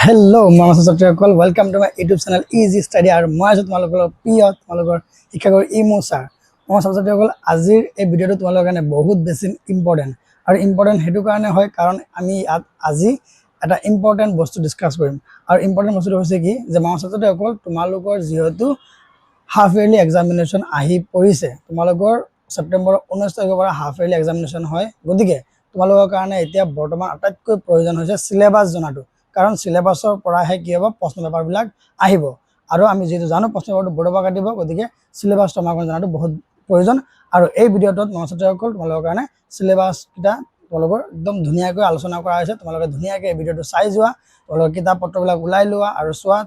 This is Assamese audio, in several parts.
হেল্ল' মই ছাত্ৰীসকল welcome to my YouTube channel easy study আৰু মই আছোঁ তোমালোকৰ প্ৰিয় তোমালোকৰ শিক্ষাগুৰু ইমু ছাৰ। মই ছাত্ৰীসকল আজিৰ এই ভিডিঅ'টো তোমালোকৰ কাৰণে বহুত বেছি ইম্পৰ্টেণ্ট আৰু ইম্পৰ্টেণ্ট সেইটো কাৰণে হয় কাৰণ আমি ইয়াত আজি এটা ইম্পৰ্টেণ্ট বস্তু ডিছকাছ কৰিম আৰু ইম্পৰ্টেণ্ট বস্তুটো হৈছে কি যে মই ছাত্ৰীসকল তোমালোকৰ যিহেতু হাফ ইয়াৰলি এক্সামিনেশ্যন আহি পৰিছে, তোমালোকৰ ছেপ্টেম্বৰৰ 19 তাৰিখৰ পৰা হাফ ইয়াৰলি এক্সামিনেশ্যন হয়। গতিকে তোমালোকৰ কাৰণে এতিয়া বৰ্তমান আটাইতকৈ প্ৰয়োজন হৈছে চিলেবাছ জনাটো, কাৰণ চিলেবাছৰ পৰাহে কি হ'ব প্ৰশ্ন পেপাৰবিলাক আহিব আৰু আমি যিহেতু জানো প্ৰশ্ন পেপাৰটো বৰ্ডৰ পৰা কাটিব, গতিকে চিলেবাছটো আমাৰ কাৰণে জনাটো বহুত প্ৰয়োজন। আৰু এই ভিডিঅ'টোত মই ছাত্ৰীসকল তোমালোকৰ কাৰণে চিলেবাছকেইটা তোমালোকৰ একদম ধুনীয়াকৈ আলোচনা কৰা হৈছে। তোমালোকে ধুনীয়াকৈ এই ভিডিঅ'টো চাই যোৱা, তোমালোকে কিতাপ পত্ৰবিলাক ওলাই লোৱা আৰু চোৱা।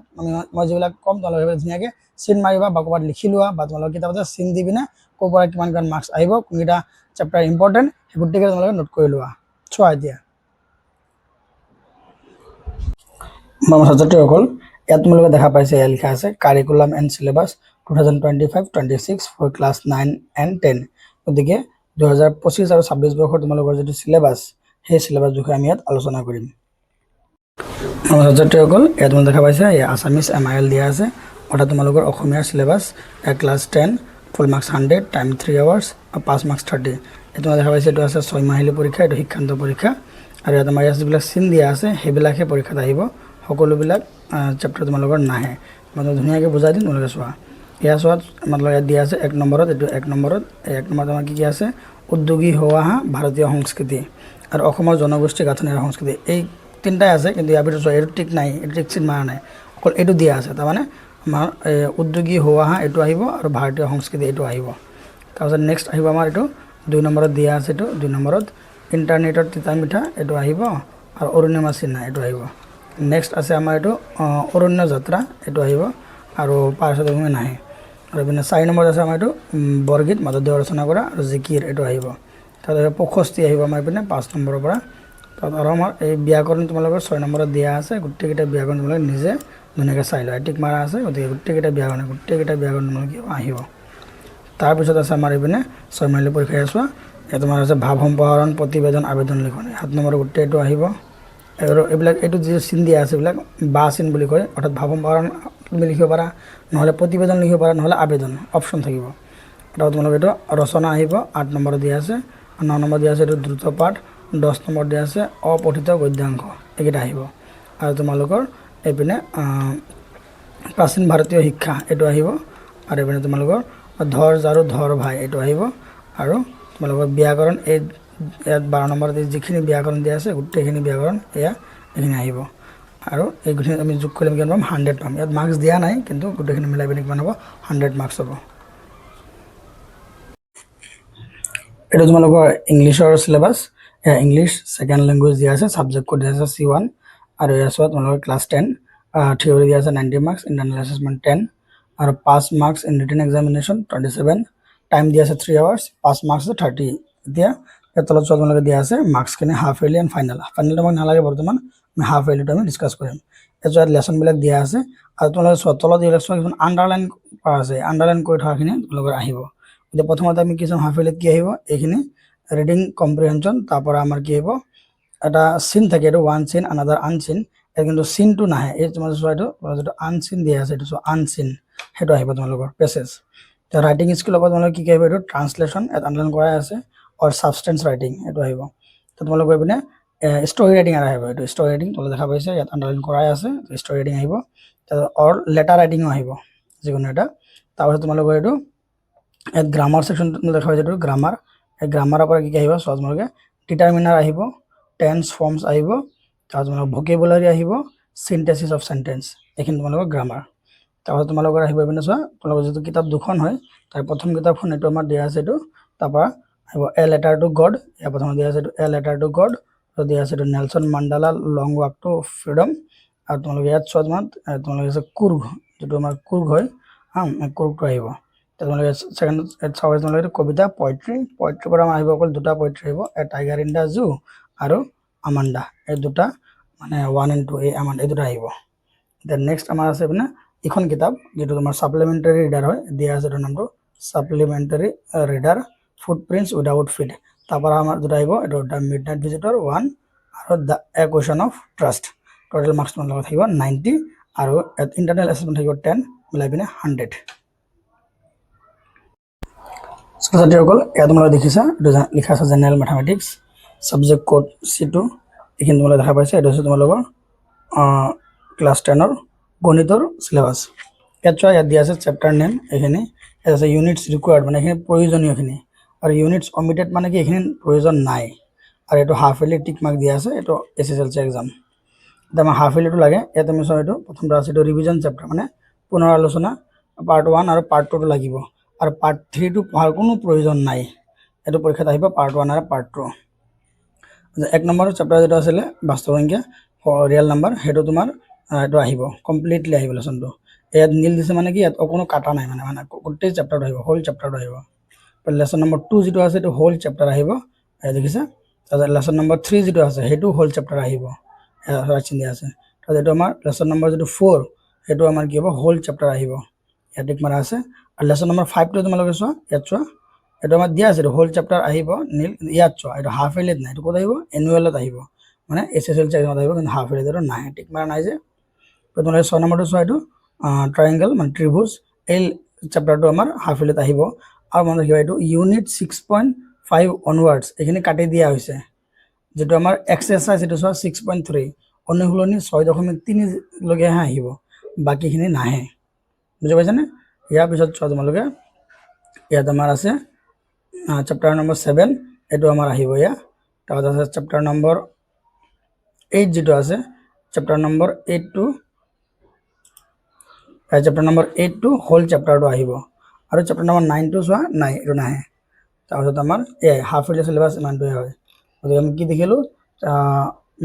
মই যিবিলাক ক'ম তোমালোকে ধুনীয়াকৈ চিন মাৰিবা বা ক'ৰবাত লিখি লোৱা বা তোমালোকে কিতাপতে চিন দি পিনে ক'ৰ পৰা কিমান মাৰ্কছ আহিব, কোনকেইটা চেপ্টাৰ ইম্পৰ্টেণ্ট সেই গোটেইকেইটা তোমালোকে নোট কৰি লোৱা। চোৱা এতিয়া ছাত্ৰীসকল ইয়াত তোমালোকে দেখা পাইছে, ইয়াত লিখা আছে curriculum and syllabus 2025-26 for class 9 and 10। গতিকে 2025 আৰু 26 বৰ্ষৰ তোমালোকৰ যিটো চিলেবাছ, সেই চিলেবাছ বিষয়ে আমি ইয়াত আলোচনা কৰিম। ছাত্ৰীসকল ইয়াত তোমালোকে দেখা পাইছে আছামিজ MIL দিয়া আছে, অৰ্থাৎ তোমালোকৰ অসমীয়াৰ চিলেবাছ ক্লাছ 10 ফুল মাৰ্কছ 100, টাইম 3 আৱাৰ্ছ আৰু 5 মাৰ্কছ 30। এইটো দেখা পাইছে, এইটো আছে 6 মাহিলী পৰীক্ষা, এইটো শিক্ষান্ত পৰীক্ষা। আৰু ইয়াত আমাৰ যিবিলাক চিন দিয়া আছে সেইবিলাকহে পৰীক্ষাত আহিব, সকলোবিলাক চেপ্টাৰ তোমালোকৰ নাহে। মই ধুনীয়াকৈ বুজাই দিম, তোমালোকে চোৱা। ইয়াৰ চোৱাত তোমালোকৰ ইয়াত দিয়া আছে 1 নম্বৰত, এইটো 1 নম্বৰত। এই 1 নম্বৰত আমাৰ কি আছে, উদ্যোগী হোৱা ভাৰতীয় সংস্কৃতি আৰু অসমৰ জনগোষ্ঠী গাঁথনি আৰু সংস্কৃতি। এই তিনিটাই আছে, কিন্তু ইয়াৰ ভিতৰত চোৱা এইটো টিক নাই, এইটো টিক চিন মাৰা নাই, অকল এইটো দিয়া আছে। তাৰমানে আমাৰ উদ্যোগী হোৱা এইটো আহিব আৰু ভাৰতীয় সংস্কৃতি এইটো আহিব। তাৰপিছত নেক্সট আহিব আমাৰ এইটো 2 নম্বৰত দিয়া আছে, এইটো 2 নম্বৰত ইণ্টাৰনেটৰ তিতা মিঠা এইটো আহিব আৰু অৰুণিমা চিহ্ন এইটো আহিব। নেক্সট আছে আমাৰ এইটো অৰণ্য যাত্ৰা এইটো আহিব আৰু পাৰ্শ্বভূমি নাহে। আৰু এইপিনে 4 নম্বৰত আছে আমাৰ এইটো বৰগীত মাধৱদেৱে ৰচনা কৰা আৰু জিকিৰ এইটো আহিব। তাৰপিছত প্ৰশস্তি আহিব আমাৰ এইপিনে 5 নম্বৰৰ পৰা। তাত আৰু আমাৰ এই ব্যাকৰণ তোমালোকৰ 6 নম্বৰত দিয়া আছে। গোটেইকেইটা ব্যাকৰণ তোমালোকে নিজে ধুনীয়াকৈ চাই লোৱা, টিক মাৰা আছে। গতিকে গোটেইকেইটা ব্যাকৰণ তোমালোকে আহিব। তাৰপিছত আছে আমাৰ এইপিনে 6 মাহিলী পৰীক্ষা চোৱা, ইয়াত তোমাৰ আছে ভাৱ সম্প্ৰসাৰণ, প্ৰতিবেদন, আবেদন লিখন। 7 নম্বৰ গোটেইটো আহিব। আৰু এইবিলাক এইটো যি চিন দিয়া আছে এইবিলাক বা চিন বুলি কয়, অৰ্থাৎ ভাৱ সম্প্ৰসাৰণ তুমি লিখিব পাৰা, নহ'লে প্ৰতিবেদন লিখিব পাৰা, নহ'লে আবেদন অপশ্যন থাকিব। আৰু তোমালোকে এইটো ৰচনা আহিব, 8 নম্বৰত দিয়া আছে। 9 নম্বৰ দিয়া আছে এইটো দ্ৰুত পাঠ, 10 নম্বৰ দিয়া আছে অপঠিত গদ্যাংশ, এইকেইটা আহিব। আৰু তোমালোকৰ এইপিনে প্ৰাচীন ভাৰতীয় শিক্ষা এইটো আহিব। আৰু এইপিনে তোমালোকৰ ধৰ ঝাৰু ধৰ ভাই এইটো আহিব। আৰু তোমালোকৰ ব্যাকৰণ এই ইয়াত 12 নম্বৰত যিখিনি ব্যাকৰণ দিয়া আছে গোটেইখিনি ব্যাকৰণ এইখিনি আহিব। আৰু এইখিনি আমি যোগ কৰিলে কিমান পাম, 100 পাম। ইয়াত মাৰ্কছ দিয়া নাই, কিন্তু গোটেইখিনি মিলাই পিনে কিমান হ'ব, 100 মাৰ্কছ হ'ব। এইটো তোমালোকৰ ইংলিছৰ চিলেবাছ, ইংলিছ ছেকেণ্ড লেংগুৱেজ দিয়া আছে, ছাবজেক্ট কোড দিয়া আছে C1। আৰু ইয়াৰ চোৱা তোমালোকৰ ক্লাছ 10 থিয়ৰী দিয়া আছে 90 মাৰ্কছ, ইণ্টাৰনেল এছেছমেণ্ট 10 আৰু 5 marks in written examination 27। Time দিয়া আছে 3 আৱাৰ্ছ, 5 মাৰ্কছ 30। এতিয়া ইয়াৰ তলত চোৱা তোমালোকে দিয়া আছে মাৰ্কছখিনি হাফ ইয়াৰলি এণ্ড ফাইনেল। ফাইনেলটো আমাক নালাগে বৰ্তমান, আমি হাফ ইয়াৰলিটো আমি ডিছকাছ কৰিম। ইয়াত লেচনবিলাক দিয়া আছে আৰু তোমালোকে চোৱা তলত এইবিলাক চোৱা কিছুমান আণ্ডাৰলাইন কৰা আছে, আণ্ডাৰলাইন কৰি থকাখিনি তোমালোকৰ আহিব। এতিয়া প্ৰথমতে আমি কি চাম, হাফ ইয়াৰলিত কি আহিব, এইখিনি ৰিডিং কম্প্ৰিহেনশ্যন। তাৰপৰা আমাৰ কি আহিব, এটা চিন থাকে, এইটো ওৱান চিন আনাদাৰ আনচিন, কিন্তু চিনটো নাহে। এই তোমালোকে চোৱা এইটো যিটো আনচিন দিয়া আছে, এইটো চোৱা আনচিন, সেইটো আহিব তোমালোকৰ পেছেজ। এতিয়া ৰাইটিং স্কিলৰ পৰা তোমালোকে কি আহিব, এইটো ট্ৰান্সলেশ্যন ইয়াত আণ্ডাৰলাইন কৰাই আছে, আৰু ছাবষ্টেঞ্চ ৰাইটিং এইটো আহিব। তো তোমালোকে এইপিনে ষ্টৰি ৰাইটিং আৰু আহিব, এইটো ষ্টৰি ৰাইটিং তোমালোকে দেখা পাইছে ইয়াত আণ্ডাৰলাইন কৰাই আছে, ষ্টৰি ৰাইটিং আহিব। আৰু লেটাৰ ৰাইটিঙো আহিব যিকোনো এটা। তাৰপিছত তোমালোকৰ এইটো ইয়াত গ্ৰামাৰ ছেকশ্যনটো দেখা পাইছে, এইটো গ্ৰামাৰ। এই গ্ৰামাৰৰ পৰা কি আহিব চোৱা, তোমালোকে ডিটাৰমিনাৰ আহিব, টেন্স ফৰ্মছ আহিব, তাৰপিছত তোমালোকৰ ভকেবুলাৰী আহিব, চিনথেচিছ অফ চেণ্টেন্স, এইখিনি তোমালোকৰ গ্ৰামাৰ। তাৰপিছত তোমালোকৰ আহিব এইপিনে চোৱা, তোমালোকৰ যিটো কিতাপ দুখন হয় তাৰ প্ৰথম কিতাপখন এইটো আমাৰ দিয়া আছে, এইটো তাৰপৰা আহিব এ লেটাৰ টু গড। ইয়াৰ প্ৰথমত দিয়া আছে এইটো এ লেটাৰ টু গড, আৰু দিয়া আছে এইটো Nelson mandala long walk to freedom. আৰু তোমালোকে ইয়াত চোৱা তোমালোকে আছে কুৰ্গ, যিটো আমাৰ কুৰ্গ হয়, কুৰ্গটো আহিব। তোমালোকে ছেকেণ্ড চাব তোমালোকে কবিতা পইট্ৰিৰ পৰা আহিব অকল দুটা পইট্ৰি আহিব, a tiger in the zoo আৰু আমাণ্ডা, এই দুটা মানে 1 and 2, এই আমাণ্ডা এই দুটা আহিব। এতিয়া নেক্সট আমাৰ আছে মানে এইখন কিতাপ যিটো তোমাৰ ছাপ্লিমেণ্টাৰী ৰিডাৰ হয়, দিয়া আছে এইটোৰ নামটো supplementary reader footprints without feet. তাৰপৰা আমাৰ দুটা আহিব, এইটো দ্য মিডনাইট ভিজিটৰ 1 আৰু the A question of trust. Total marks তোমালোকৰ থাকিব 90 আৰু ইণ্টাৰনেল এছেছমেণ্ট থাকিব 10 মিলাই পিনে 100। ছাত্ৰীসকল এয়া তোমালোকে দেখিছা এইটো লিখা আছে general mathematics subject code C2 এইখিনি তোমালোকে দেখা পাইছা এইটো হৈছে তোমালোকৰ ক্লাছ 10ৰ গণিতৰ সিলেবাস। ইয়াত দিয়া আছে চেপ্টাৰ নেম এইখিনি, ইয়াত আছে ইউনিটছ ৰিকুৱাৰ্ড মানে এইখিনি প্ৰয়োজনীয়খিনি, আৰু ইউনিটছ অমিটেড মানে কি এইখিনি প্ৰয়োজন নাই, আৰু এইটো হাফ ইয়াৰলি টিক মাৰ্ক দিয়া আছে এইটো SSLC এক্সাম। এতিয়া আমাৰ হাফ ইয়াৰলিটো লাগে, ইয়াত আমি চাওঁ এইটো প্ৰথমটো আছে এইটো ৰিভিজন চেপ্টাৰ মানে পুনৰ আলোচনা পাৰ্ট 1 আৰু পাৰ্ট 2টো লাগিব, আৰু পাৰ্ট 3টো পঢ়াৰ কোনো প্ৰয়োজন নাই, এইটো পৰীক্ষাত আহিব পাৰ্ট 1 আৰু পাৰ্ট 2। এক নম্বৰ চেপ্টাৰ যেটা আছিলে বাস্তৱ সংখ্যা ৰিয়েল নাম্বাৰ সেইটো তোমাৰ এইটো আহিব কমপ্লিটলি আহিব লেসনটো। ইয়াত নীল দিছে মানে কি ইয়াত কোনো কাটা নাই মানে গোটেই চেপ্টাৰটো আহিব, হোল চেপ্টাৰটো আহিব। লেসন নম্বৰ 2 যেটো আছে এইটো হোল চেপ্টাৰ আহিব, এই দেখিছা। তাৰপিছত লেসন নম্বৰ 3 যেটো আছে সেইটো হোল চেপ্টাৰ আহিব, ৰাইট চিন দিয়া আছে। তাৰপিছত এইটো আমাৰ লেসন নম্বৰ যেটো 4 সেইটো আমাৰ কি হ'ব হোল চেপ্টাৰ আহিব, ইয়াত টিক মাৰা আছে। আৰু লেসন নম্বৰ 5 টো তোমালোকে চোৱা, ইয়াত চোৱা এইটো আমাৰ দিয়া আছে হোল চেপ্টাৰ আহিব নীল, ইয়াত চোৱা এইটো হাফ ইয়াৰলিত নাই, এইটো ক'ত আহিব এনুৱেলত আহিব, মানে SSLC এক্সামত আহিব, কিন্তু হাফ ইয়াৰলিত নাই, টিক মাৰা নাই যে। তোমালোকে 6 নম্বৰটো চোৱা এইটো ট্ৰায়াঙ্গল মানে ত্ৰিভুজ, এই চেপ্টাৰটো আমাৰ হাফ ইয়াৰলিত আহিব। আৰু মনত ৰাখিবা এইটো ইউনিট 6.5 অনৱাৰ্ডছ এইখিনি কাটি দিয়া হৈছে, যেটো আমাৰ এক্সাৰসাইজ এইটো চোৱা 6.3 অনুশীলনী 6.3 লৈকেহে আহিব, বাকীখিনি নাহে, বুজি পাইছানে। ইয়াৰ পিছত চোৱা তোমালোকে ইয়াত আমাৰ আছে চেপ্টাৰ নম্বৰ 7 এইটো আমাৰ আহিব ইয়াত। তাৰপিছত আছে চেপ্টাৰ নম্বৰ 8 যেটো আছে, চেপ্টাৰ নম্বৰ 8 টো হোল চেপ্টাৰটো আহিব, আৰু চেপ্টাৰ নম্বৰ 9 টো চোৱা নাই, এইটো নাহে। তাৰপিছত আমাৰ হাফ ইয়াৰলি সিলেবাছ ইমানটোৱে হয়। গতিকে আমি কি দেখিলোঁ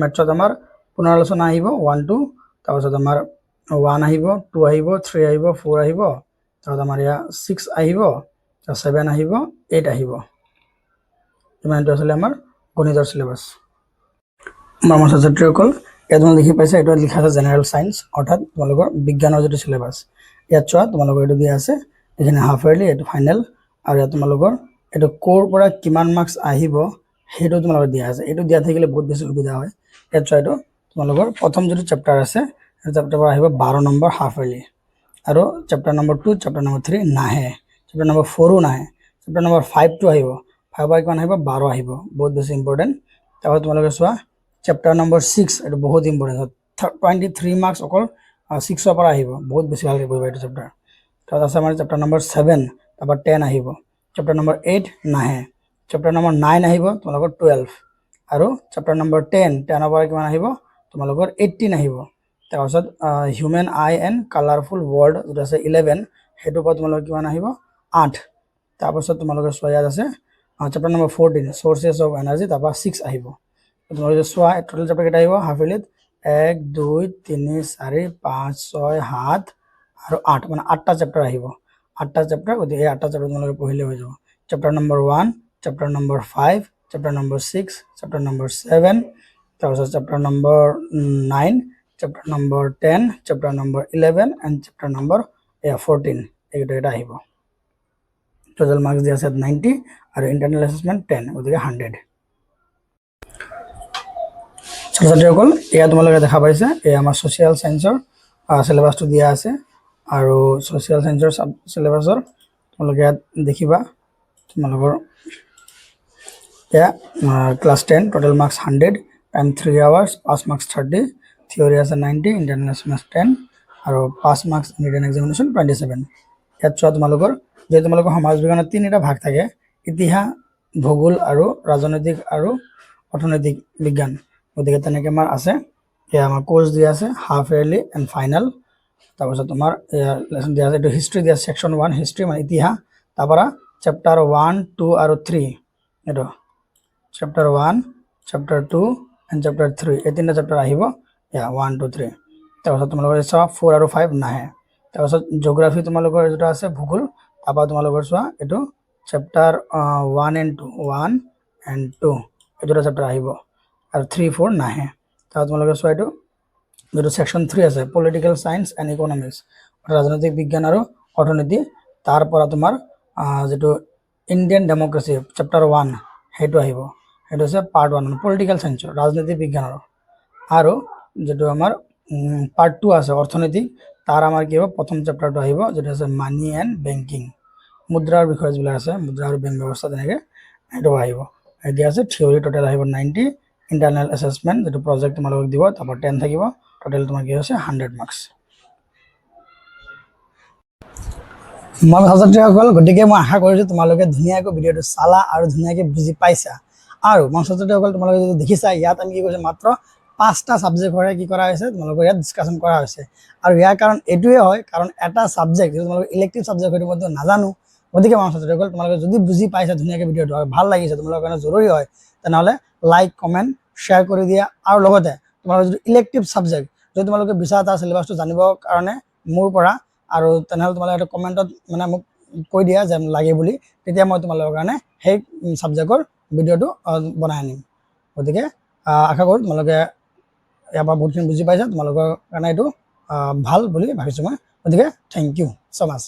মেথছত আমাৰ পুনৰালোচনা আহিব 1 2, তাৰপিছত আমাৰ 1 আহিব, 2 আহিব, 3 আহিব, 4 আহিব, তাৰপিছত আমাৰ ইয়াত 6 আহিব, 7 আহিব, 8 আহিব। ইমানটো আছিলে আমাৰ গণিতৰ সিলেবাস। আমাৰ ছাত্ৰীসকল ইয়াত তোমালোকে দেখি পাইছা এইটো লিখা আছে জেনেৰেল সায়েন্স, অৰ্থাৎ তোমালোকৰ বিজ্ঞানৰ যেটো সিলেবাস। ইয়াত চোৱা তোমালোকৰ এইটো দিয়া আছে এইখিনি হাফ ইয়াৰলি, এইটো ফাইনেল, আৰু ইয়াত তোমালোকৰ এইটো ক'ৰ পৰা কিমান মাৰ্কছ আহিব সেইটো তোমালোকৰ দিয়া আছে। এইটো দিয়া থাকিলে বহুত বেছি সুবিধা হয়। ইয়াত চোৱা এইটো তোমালোকৰ প্ৰথম যেটো চেপ্টাৰ আছে সেই চেপ্টাৰ পৰা আহিব 12 নম্বৰ হাফ ইয়াৰলি, আৰু চেপ্টাৰ নম্বৰ 2 চেপ্টাৰ নম্বৰ 3 নাহে, চেপ্টাৰ নম্বৰ 4ও নাহে, চেপ্টাৰ নম্বৰ 5 টো আহিব, 5 পৰা কিমান আহিব 12 আহিব, বহুত বেছি ইম্পৰ্টেণ্ট। তাৰপিছত তোমালোকে চোৱা চেপ্টাৰ নম্বৰ 6 এইটো বহুত ইম্পৰ্টেণ্ট, 23 মাৰ্কছ অকল 6ৰ পৰা আহিব, বহুত বেছি ভালকৈ পঢ়িবা এইটো চেপ্টাৰ। তাৰপিছত আছে আমাৰ চেপ্টাৰ নম্বৰ 7, তাৰপৰা 10 আহিব, চেপ্টাৰ নম্বৰ 8 নাহে, চেপ্টাৰ নম্বৰ 9 আহিব তোমালোকৰ 12, আৰু চেপ্টাৰ নম্বৰ 10ৰ পৰা কিমান আহিব তোমালোকৰ 18 আহিব। তাৰপিছত human I and colourful world যেটো আছে 11 সেইটোৰ পৰা তোমালোকৰ কিমান আহিব 8। তাৰপিছত তোমালোকে চোৱা ইয়াত আছে chapter number 14 sources of energy, তাৰপৰা 6 আহিব। তোমালোকে চোৱা টোটেল চেপ্টাৰ কেইটা আহিব হাফ ইয়াৰলিত 1 2 3 4 5 6 7 আৰু 8, মানে 8টা চেপ্টাৰ আহিব, 8টা চেপ্টাৰ। গতিকে এই 8টা চেপ্টাৰ তোমালোকে পঢ়িলে হৈ যাব। Chapter number 1, chapter number 5, chapter number 6, chapter number 7, তাৰপিছত chapter number 9, chapter number 10, chapter number 11 and chapter number 14, এইকেইটা আহিব। টোটেল মাৰ্কছ দিয়া আছে 90 আৰু ইণ্টাৰনেল এছেছমেণ্ট 10, গতিকে 100। ছাত্ৰীসকল এয়া তোমালোকে দেখা পাইছে এয়া আমাৰ ছ'চিয়েল সায়েন্সৰ সিলেবাছটো দিয়া আছে, আৰু ছ'চিয়েল সায়েন্সৰ সিলেবাছৰ তোমালোকে ইয়াত দেখিবা তোমালোকৰ এয়া class 10 total marks 100, time 3 hours, pass marks 30, theory আছে 90, ইণ্টাৰনেল এছেছমেণ্ট 10, আৰু পাছ মাৰ্কছ ৰিটেন এক্সামিনেশ্যন 27। ইয়াত চোৱা তোমালোকৰ যে তোমালোকৰ সমাজ বিজ্ঞানৰ 3টা ভাগ থাকে, ইতিহাস, ভূগোল আৰু ৰাজনৈতিক আৰু অৰ্থনৈতিক বিজ্ঞান। গতিকে তেনেকৈ আমাৰ আছে, এয়া আমাৰ কোৰ্চ দিয়া আছে হাফ ইয়াৰলি এণ্ড ফাইনেল। তাৰপিছত তোমাৰ লেসন দিয়া আছে এইটো হিষ্ট্ৰী দিয়া সেকশ্যন 1 হিষ্ট্ৰী মানে ইতিহাস, তাৰপৰা চেপ্টাৰ 1 2 আৰু 3 এইটো চেপ্টাৰ 1 চেপ্টাৰ 2 এণ্ড চেপ্টাৰ 3 এই 3টা চেপ্টাৰ আহিব, এয়া 1 2 3। তাৰপিছত তোমালোকৰ চোৱা 4 আৰু 5 নাহে। তাৰপিছত জিঅ'গ্ৰাফী তোমালোকৰ যেটা আছে ভূগোল, তাৰপৰা তোমালোকৰ চোৱা এইটো চেপ্টাৰ 1 and 2 এই দুটা চেপ্টাৰ আহিব, আৰু 3 4 নাহে। তাৰপিছত তোমালোকে চোৱা এইটো যেটো সেকশ্যন 3 আছে পলিটিকেল সায়েন্স এণ্ড ইকনমিক্স, ৰাজনৈতিক বিজ্ঞান আৰু অৰ্থনীতি, তাৰ পৰা তোমাৰ যেটো ইণ্ডিয়ান ডেম'ক্ৰেসি চেপ্টাৰ 1 সেইটো আহিব, সেইটো হৈছে পাৰ্ট 1 পলিটিকেল সায়েন্সৰ ৰাজনৈতিক বিজ্ঞানৰ। আৰু যেটো আমাৰ পাৰ্ট 2 আছে অৰ্থনৈতিক, তাৰ আমাৰ কি হবে প্ৰথম চ্যাপ্টাৰটা আহিব যেটা আছে মানি এন্ড ব্যাংকিং, মুদ্ৰাৰ বিষয় যিবিলাক আছে মুদ্ৰা আৰু বেংক ব্যৱস্থা তেনেকৈ এইটো আহিব। এতিয়া আছে থিয়ৰি টোটেল আহিব 90, ইণ্টাৰনেল এছেছমেণ্ট যিটো প্ৰজেক্ট তোমালোকক দিব তাৰপৰা 10 থাকিব, টোটেল তোমাৰ কি হৈছে 100 মাৰ্কছ। মই ছাত্ৰছাত্ৰীসকল গতিকে মই আশা কৰিছোঁ তোমালোকে ধুনীয়াকৈ ভিডিঅ'টো চালা আৰু ধুনীয়াকৈ বুজি পাইছা। আৰু মই ছাত্ৰছাত্ৰীসকল তোমালোকে যদি দেখিছা ইয়াত আমি কি কৰিছোঁ মাত্ৰ 5টা ছাবজেক্টৰে কি কৰা হৈছে তোমালোকৰ ইয়াত ডিছকাশ্যন কৰা হৈছে। আৰু ইয়াৰ কাৰণ এইটোৱে হয় কাৰণ এটা ছাবজেক্ট যিটো তোমালোকৰ ইলেক্টিভ ছাবজেক্ট হয়তো মই নাজানো, গতিকে মই ছাত্ৰছাত্ৰীসকল তোমালোকে যদি বুজি পাইছা ধুনীয়াকৈ ভিডিঅ'টো আৰু ভাল লাগিছে তোমালোকৰ কাৰণে জৰুৰী হয় তেনেহ'লে লাইক কমেণ্ট শ্বেয়াৰ কৰি দিয়া। আৰু লগতে তোমালোকৰ যিটো ইলেক্টিভ ছাবজেক্ট যদি তোমালোকে বিচাৰা তাৰ চিলেবাছটো জানিবৰ কাৰণে মোৰ পৰা, আৰু তেনেহ'লে তোমালোকে এটা কমেণ্টত মানে মোক কৈ দিয়া যে লাগে বুলি, তেতিয়া মই তোমালোকৰ কাৰণে সেই ছাবজেক্টৰ ভিডিঅ'টো বনাই আনিম। গতিকে আশা কৰোঁ তোমালোকে ইয়াৰ পৰা বহুতখিনি বুজি পাইছা, তোমালোকৰ কাৰণে এইটো ভাল বুলি ভাবিছোঁ মই। গতিকে থেংক ইউ ছ' মাছ।